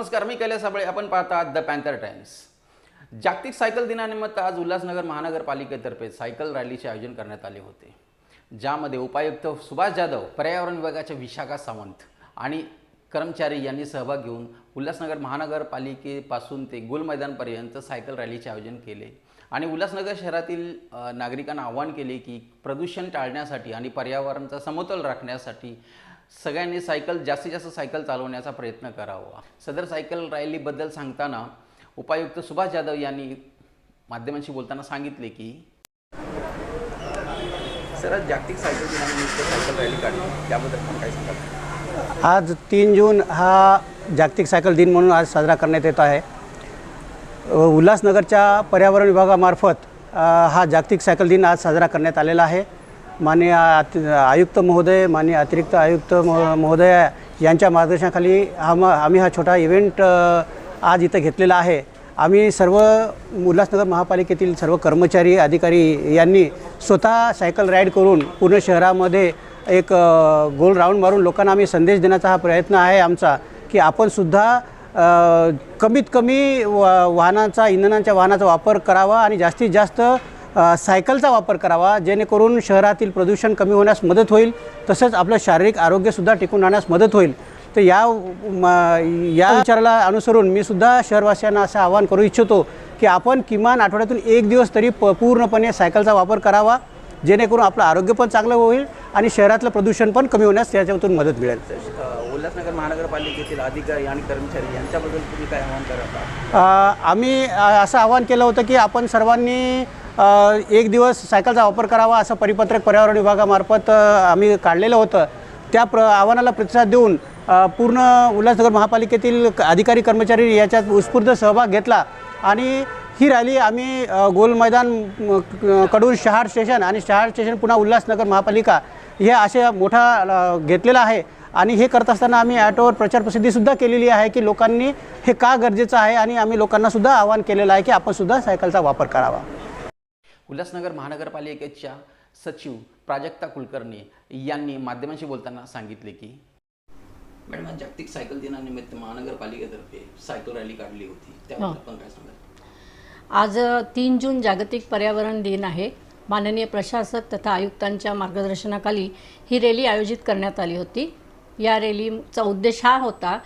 नमस्कार, मी कैलास साबळे. आपण पाहता द पॅन्थर टाइम्स. जागतिक सायकल दिनानिमित्त आज उल्हासनगर महानगरपालिकेतर्फे सायकल रॅलीचे आयोजन करण्यात आले होते, ज्यामध्ये उपायुक्त सुभाष जाधव, पर्यावरण विभागाचे विशाखा सावंत आणि कर्मचारी यांनी सहभाग घेऊन उल्हासनगर महानगरपालिकेपासून ते गोल मैदानपर्यंत सायकल रॅलीचे आयोजन केले आणि उल्हासनगर शहरातील नागरिकांना आवाहन केले की प्रदूषण टाळण्यासाठी आणि पर्यावरणाचा समतोल राखण्यासाठी सगळ्यांनी जास्तीत जास्त सायकल चालवण्याचा प्रयत्न करावा. सदर सायकल रॅलीबद्दल सांगताना उपायुक्त सुभाष जाधव यांनी माध्यमांशी बोलताना सांगितले की सर, जागतिक सायकल दिनानिमित्त सायकल रॅली काढली, त्याबद्दल आपण काय सांगाल? आज 3 जून हा जागतिक सायकल दिन म्हणून आज साजरा करण्यात येत आहे. उल्हासनगरच्या पर्यावरण विभागामार्फत हा जागतिक सायकल दिन आज साजरा करण्यात आलेला आहे. माननीय आयुक्त महोदय, माननीय अतिरिक्त आयुक्त महोदय यांच्या मार्गदर्शनाखाली आम्ही हा छोटा इव्हेंट आज इथं घेतलेला आहे. आम्ही सर्व उल्हासनगर महापालिकेतील सर्व कर्मचारी, अधिकारी यांनी स्वतः सायकल राईड करून पूर्ण शहरामध्ये एक गोल राऊंड मारून लोकांना आम्ही संदेश देण्याचा हा प्रयत्न आहे आमचा, की आपणसुद्धा कमीत कमी इंधनांच्या वाहनाचा वापर करावा आणि जास्तीत जास्त सायकलचा वापर करावा, जेणेकरून शहरातील प्रदूषण कमी होण्यास मदत होईल, तसंच आपलं शारीरिक आरोग्यसुद्धा टिकून राहण्यास मदत होईल. तर या विचाराला अनुसरून मी सुद्धा शहरवासियांना असं आवाहन करू इच्छितो की आपण किमान आठवड्यातून 1 दिवस तरी पूर्णपणे सायकलचा वापर करावा, जेणेकरून आपलं आरोग्य पण चांगलं होईल आणि शहरातलं प्रदूषण पण कमी होण्यास त्याच्यातून मदत मिळेल. उल्हासनगर महानगरपालिकेतील अधिकारी आणि कर्मचारी यांच्याबद्दल तुम्ही काय आवाहन करता? आम्ही असं आवाहन केलं होतं की आपण सर्वांनी 1 दिवस सायकलचा वापर करावा, असं परिपत्रक पर्यावरण विभागामार्फत आम्ही काढलेलं होतं. त्या आव्हानाला प्रतिसाद देऊन पूर्ण उल्हासनगर महापालिकेतील अधिकारी कर्मचारी याच्यात उत्स्फूर्त सहभाग घेतला आणि ही रॅली आम्ही गोल मैदान कडून शहार स्टेशन आणि शहार स्टेशन पुन्हा उल्हासनगर महापालिका हे असे मोठा घेतलेला आहे. आणि हे करत असताना आम्ही ॲटोवर प्रचार प्रसिद्धीसुद्धा केलेली आहे की लोकांनी हे का गरजेचं आहे आणि आम्ही लोकांनासुद्धा आवाहन केलेलं आहे की आपणसुद्धा सायकलचा वापर करावा. उल्हासनगर महानगरपालिकेच्या सचिव प्राजक्ता कुलकर्णी यांनी माध्यमांशी बोलताना सांगितले की मॅडम, जागतिक सायकल दिनानिमित्त महानगरपालिकेतर्फे सायकल रॅली काढली होती, त्याबद्दल आपण काय सांगाल? आज 3 जून जागतिक पर्यावरण दिन आहे. माननीय प्रशासक तथा आयुक्तांच्या मार्गदर्शनाखाली ही रॅली आयोजित करण्यात आली होती. या रॅलीचा उद्देश हा होता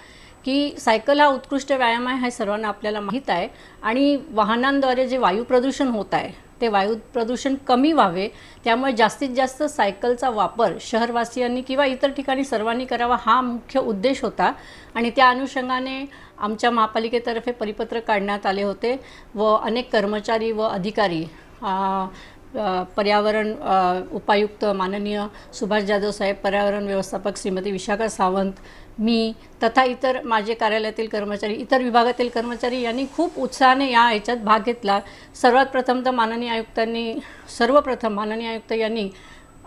की सायकल हा उत्कृष्ट व्यायाम आहे, हे सर्वांना आपल्याला माहीत आहे, आणि वाहनांद्वारे जे वायू प्रदूषण होत आहे ते वायू प्रदूषण कमी व्हावे, त्यामुळे जास्तीत जास्त सायकलचा वापर शहरवासियांनी किंवा इतर ठिकाणी सर्वांनी करावा, हा मुख्य उद्देश होता. आणि त्या अनुषंगाने आमच्या महापालिकेतर्फे परिपत्रक काढण्यात आले होते व अनेक कर्मचारी व अधिकारी, पर्यावरण उपायुक्त माननीय सुभाष जाधव साहेब, पर्यावरण व्यवस्थापक श्रीमती विशाखा सावंत, मी तथा इतर माझे कार्यालयातील कर्मचारी, इतर विभागातील कर्मचारी यांनी खूप उत्साहाने याच्यात भाग घेतला. सर्वप्रथम माननीय आयुक्त यांनी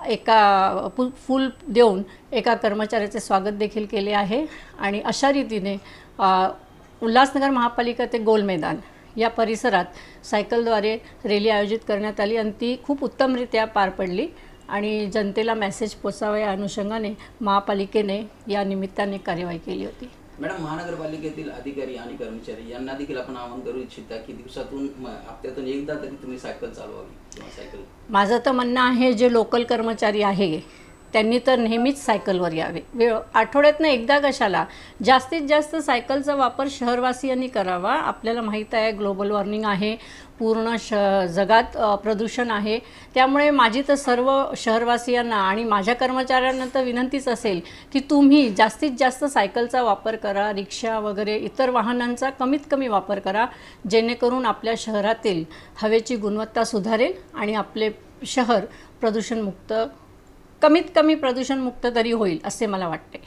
एका फूल देऊन एका कर्मचाऱ्याचे स्वागत देखील केले आहे. आणि अशा रीतीने उल्हासनगर महापालिका ते गोल मैदान या परिसरात सायकलद्वारे रॅली आयोजित करण्यात आली आणि ती खूप उत्तमरित्या पार पडली आणि जनतेला मेसेज पोचावा या अनुषंगाने महापालिकेने या निमित्ताने कार्यवाही केली होती. मॅडम, महानगरपालिकेतील अधिकारी आणि कर्मचारी यांना देखील आपण आवाहन करू इच्छिता की दिवसातून हप्त्यातून एकदा तरी तुम्ही सायकल चालवावी किंवा सायकल? माझं तर म्हणणं आहे, जे लोकल कर्मचारी आहे त्यांनी तर नेहमीच सायकलवर यावे. आठवड्यातनं एकदा कशाला, जास्तीत जास्त सायकलचा वापर शहरवासियांनी करावा. आपल्याला माहीत आहे ग्लोबल वॉर्मिंग आहे, पूर्ण जगात प्रदूषण आहे, त्यामुळे माझी तर सर्व शहरवासियांना आणि माझ्या कर्मचाऱ्यांना तर विनंतीच असेल की तुम्ही जास्तीत जास्त सायकलचा वापर करा, रिक्षा वगैरे इतर वाहनांचा कमीत कमी वापर करा, जेणेकरून आपल्या शहरातील हवेची गुणवत्ता सुधारेल आणि आपले शहर कमीत कमी प्रदूषणमुक्त तरी होईल असे मला वाटते.